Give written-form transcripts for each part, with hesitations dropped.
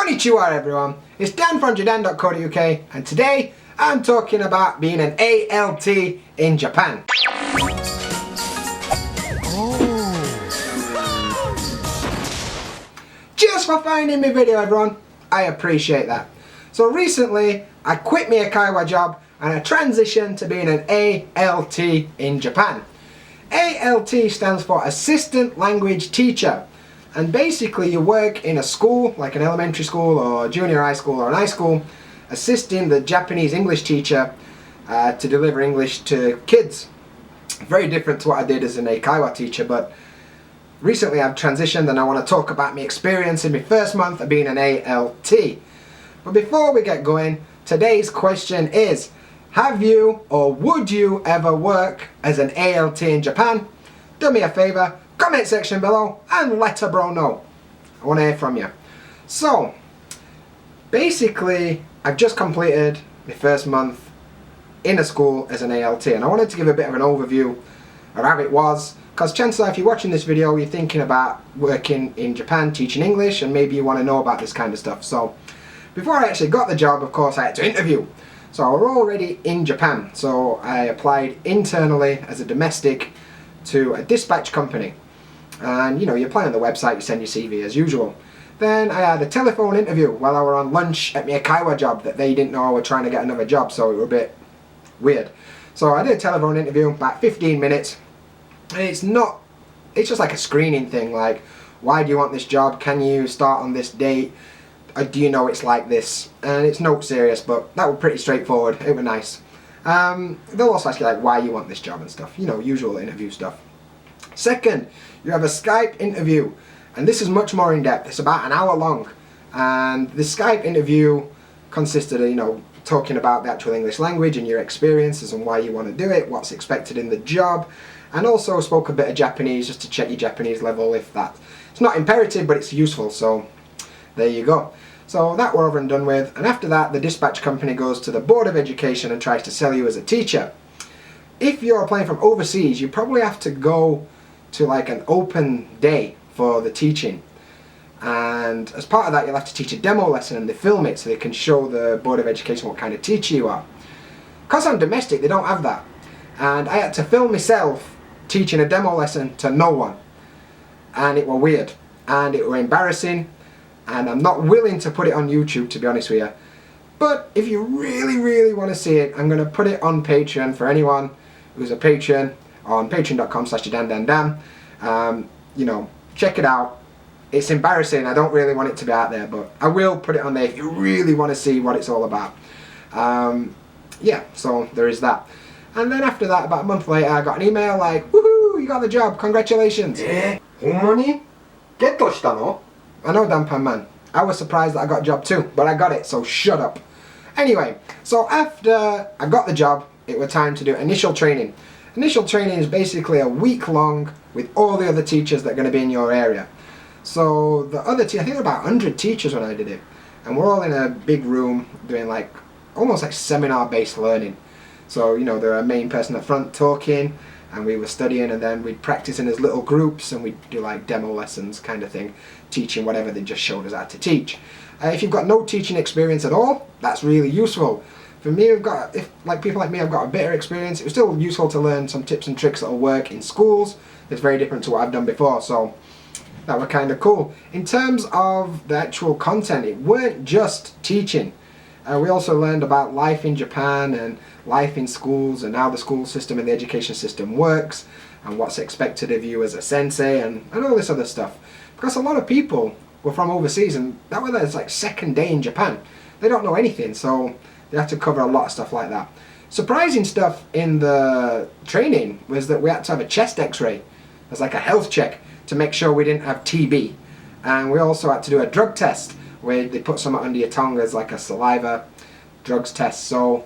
Konnichiwa everyone, it's Dan from JaDan.co.uk and today I'm talking about being an ALT in Japan. Cheers for finding my video everyone, I appreciate that. So recently I quit my Eikaiwa job and I transitioned to being an ALT in Japan. ALT stands for Assistant Language Teacher. And basically you work in a school, like an elementary school or junior high school or an high school, assisting the Japanese English teacher to deliver English to kids. Very different to what I did as an Eikaiwa teacher, but recently I've transitioned and I want to talk about my experience in my first month of being an ALT. But before we get going, today's question is, have you or would you ever work as an ALT in Japan? Do me a favour, comment section below and let a bro know. I want to hear from you. So, basically, I've just completed my first month in a school as an ALT and I wanted to give a bit of an overview of how it was, because chances are if you're watching this video you're thinking about working in Japan teaching English and maybe you want to know about this kind of stuff. So, before I actually got the job, of course I had to interview. So I was already in Japan, so I applied internally as a domestic to a dispatch company. And you know, you apply on the website, you send your CV as usual. Then I had a telephone interview while I were on lunch at my Eikaiwa job that they didn't know I was trying to get another job, so it was a bit weird. So I did a telephone interview, about 15 minutes, and it's just like a screening thing, like, why do you want this job, can you start on this date, do you know it's like this, and it's not serious, but that was pretty straightforward, it was nice. They'll also ask you like why you want this job and stuff, you know, usual interview stuff. Second, you have a Skype interview, and this is much more in depth. It's about an hour long, and the Skype interview consisted of, you know, talking about the actual English language and your experiences and why you want to do it, what's expected in the job, and also spoke a bit of Japanese just to check your Japanese level if that. It's not imperative, but it's useful, so there you go. So that we're over and done with, and after that the dispatch company goes to the Board of Education and tries to sell you as a teacher. If you're applying from overseas, you probably have to go to like an open day for the teaching, and as part of that you'll have to teach a demo lesson and they film it so they can show the Board of Education what kind of teacher you are. Because I'm domestic, they don't have that, and I had to film myself teaching a demo lesson to no one, and it was weird and it was embarrassing. And I'm not willing to put it on YouTube, to be honest with you. But if you really want to see it, I'm going to put it on Patreon for anyone who's a patron on patreon.com/JaDan. You know, check it out. It's embarrassing. I don't really want it to be out there, but I will put it on there if you really want to see what it's all about. Yeah, so there is that. And then after that, about a month later, I got an email like, woohoo, you got the job, congratulations. Honmoni? Getto shita no? I know, Dampan man. I was surprised that I got a job too, but I got it, so shut up. Anyway, so after I got the job, it was time to do initial training. Initial training is basically a week long with all the other teachers that are going to be in your area. So the other I think there were about 100 teachers when I did it, and we're all in a big room doing like almost like seminar-based learning. So you know, there are a main person up front talking, and we were studying, and then we'd practice in as little groups and we'd do like demo lessons kind of thing, teaching whatever they just showed us how to teach. If you've got no teaching experience at all, that's really useful. For me, if like people like me, I've got a bit of experience, it was still useful to learn some tips and tricks that will work in schools. It's very different to what I've done before, so that was kind of cool. In terms of the actual content, it weren't just teaching. We also learned about life in Japan and life in schools and how the school system and the education system works and what's expected of you as a sensei and all this other stuff. Because a lot of people were from overseas and that was their like second day in Japan. They don't know anything, so they have to cover a lot of stuff like that. Surprising stuff in the training was that we had to have a chest x-ray as like a health check to make sure we didn't have TB. And we also had to do a drug test where they put something under your tongue as like a saliva drugs test. So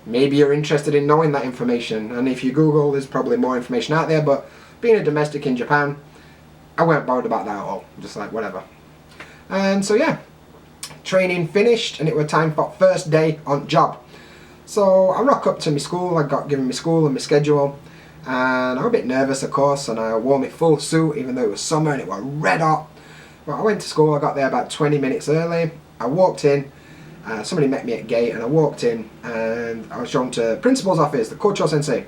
maybe you're interested in knowing that information, and if you Google there's probably more information out there, but being a domestic in Japan, I weren't bothered about that at all, just like whatever. And so yeah, training finished and it was time for first day on job. So I rock up to my school, I got given my school and my schedule, and I was a bit nervous of course, and I wore my full suit even though it was summer and it was red hot. Well, I went to school, I got there about 20 minutes early, I walked in, somebody met me at gate, and I walked in, and I was shown to principal's office, the Kocho sensei.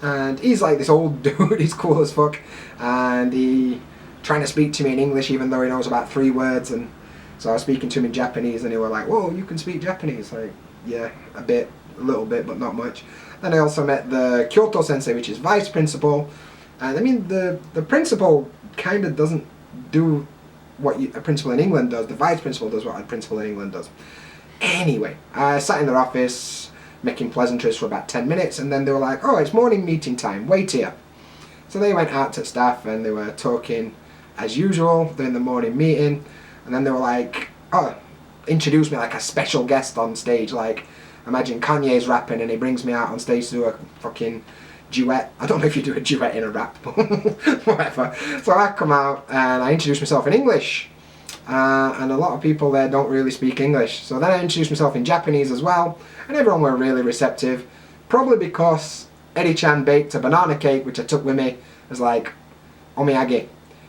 And he's like this old dude, he's cool as fuck, and he trying to speak to me in English even though he knows about 3 words, and so I was speaking to him in Japanese, and they were like, whoa, you can speak Japanese? Like, yeah, a little bit, but not much. Then I also met the Kyoto sensei, which is vice principal, and I mean, the principal kind of doesn't do what a principal in England does, the vice principal does what a principal in England does. Anyway, I sat in their office, making pleasantries for about 10 minutes, and then they were like, oh, it's morning meeting time, wait here. So they went out to staff and they were talking as usual during the morning meeting, and then they were like, oh, introduce me like a special guest on stage, like imagine Kanye's rapping and he brings me out on stage to do a fucking duet. I don't know if you do a duet in a rap, but whatever. So I come out and I introduce myself in English, and a lot of people there don't really speak English. So then I introduced myself in Japanese as well, and everyone were really receptive, probably because Eddie-chan baked a banana cake which I took with me as like omiyage.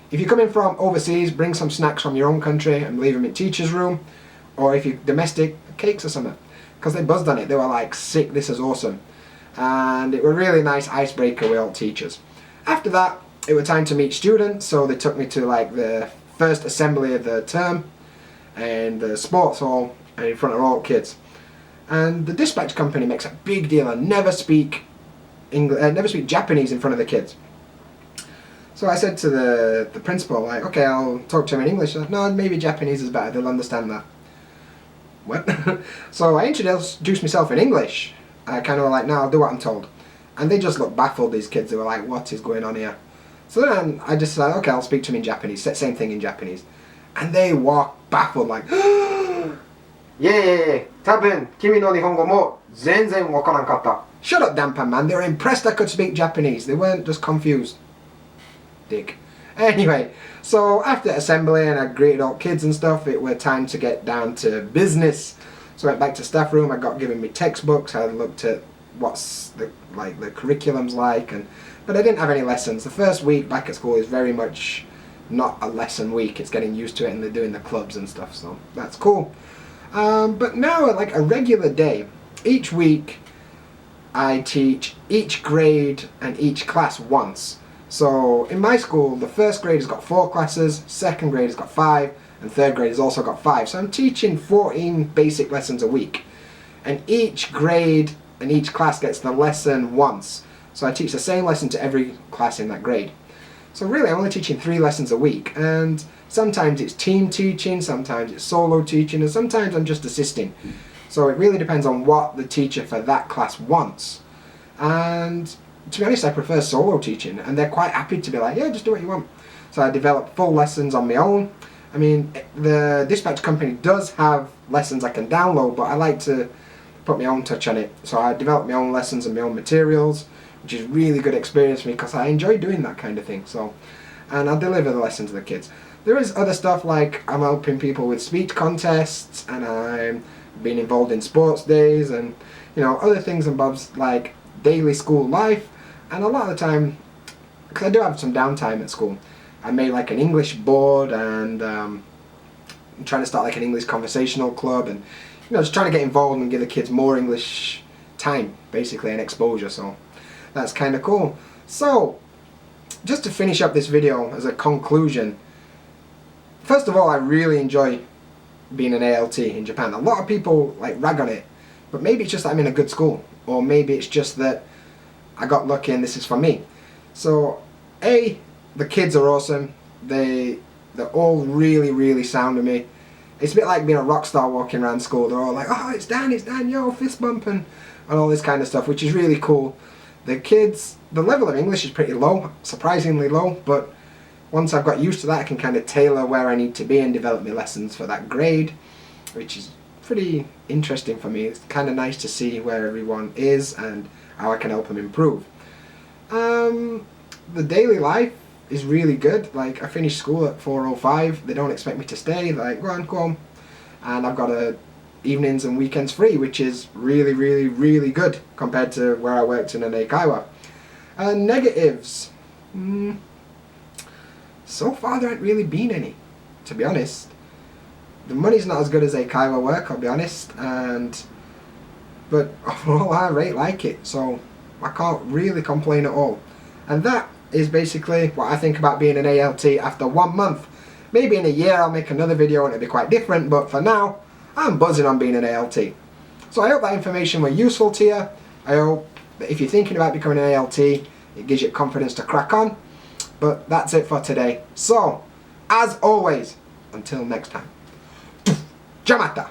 If you're coming from overseas, bring some snacks from your own country and leave them in teacher's room, or if you're domestic, cakes or something, because they buzzed on it. They were like, sick, this is awesome. And it was a really nice icebreaker with all teachers. After that, it was time to meet students, so they took me to like the first assembly of the term and the sports hall and in front of all kids. And the dispatch company makes a big deal and never speak Japanese in front of the kids. So I said to the principal, like, okay, I'll talk to him in English. Like, no, maybe Japanese is better, they'll understand that. What? So I introduced myself in English. I kind of like, no, I'll do what I'm told. And they just looked baffled, these kids. They were like, what is going on here? So then I just said, okay, I'll speak to him in Japanese. Same thing in Japanese. And they walked baffled like, yeah, tabun, kimi no nihongo mo zenzen wakaranatta. Shut up, Dampan man. They were impressed I could speak Japanese. They weren't just confused. Dick. Anyway, so after assembly and I greeted all kids and stuff, it was time to get down to business. So I went back to staff room. I got given me textbooks. I looked at what's the curriculum's like, but I didn't have any lessons. The first week back at school is very much not a lesson week. It's getting used to it, and they're doing the clubs and stuff, so that's cool. But now, like a regular day, each week I teach each grade and each class once. So in my school, the first grade has got 4 classes, second grade has got 5, and third grade has also got 5. So I'm teaching 14 basic lessons a week. And each grade and each class gets the lesson once. So I teach the same lesson to every class in that grade. So really I'm only teaching 3 lessons a week, and sometimes it's team teaching, sometimes it's solo teaching, and sometimes I'm just assisting. So it really depends on what the teacher for that class wants. And to be honest, I prefer solo teaching, and they're quite happy to be like, yeah, just do what you want. So I develop full lessons on my own. I mean, the dispatch company does have lessons I can download, but I like to put my own touch on it. So I develop my own lessons and my own materials, which is really good experience for me because I enjoy doing that kind of thing. So, and I deliver the lesson to the kids. There is other stuff like I'm helping people with speech contests, and I'm being involved in sports days, and other things and bobs like daily school life. And a lot of the time, because I do have some downtime at school, I made like an English board, and I'm trying to start like an English conversational club, and just trying to get involved and give the kids more English time basically and exposure. So that's kind of cool. So just to finish up this video as a conclusion, first of all, I really enjoy being an ALT in Japan. A lot of people like rag on it, but maybe it's just that I'm in a good school, or maybe it's just that I got lucky and this is for me. So the kids are awesome. They're all really, really sound to me. It's a bit like being a rock star walking around school. They're all like, oh, it's Dan, yo, fist bumping, and all this kind of stuff, which is really cool. The kids, the level of English is pretty low, surprisingly low, but once I've got used to that, I can kind of tailor where I need to be and develop my lessons for that grade, which is pretty interesting for me. It's kind of nice to see where everyone is and how I can help them improve. The daily life is really good. Like, I finished school at 4:05. They don't expect me to stay. They're like, go on. And I've got evenings and weekends free, which is really, really, really good compared to where I worked in an Eikaiwa. Negatives. So far there ain't really been any, to be honest. The money's not as good as Eikaiwa work, I'll be honest, but overall I really like it, so I can't really complain at all. And that is basically what I think about being an ALT after 1 month. Maybe in a year I'll make another video and it'll be quite different, but for now, I'm buzzing on being an ALT. So I hope that information was useful to you. I hope that if you're thinking about becoming an ALT, it gives you confidence to crack on. But that's it for today. So, as always, until next time. Jamata!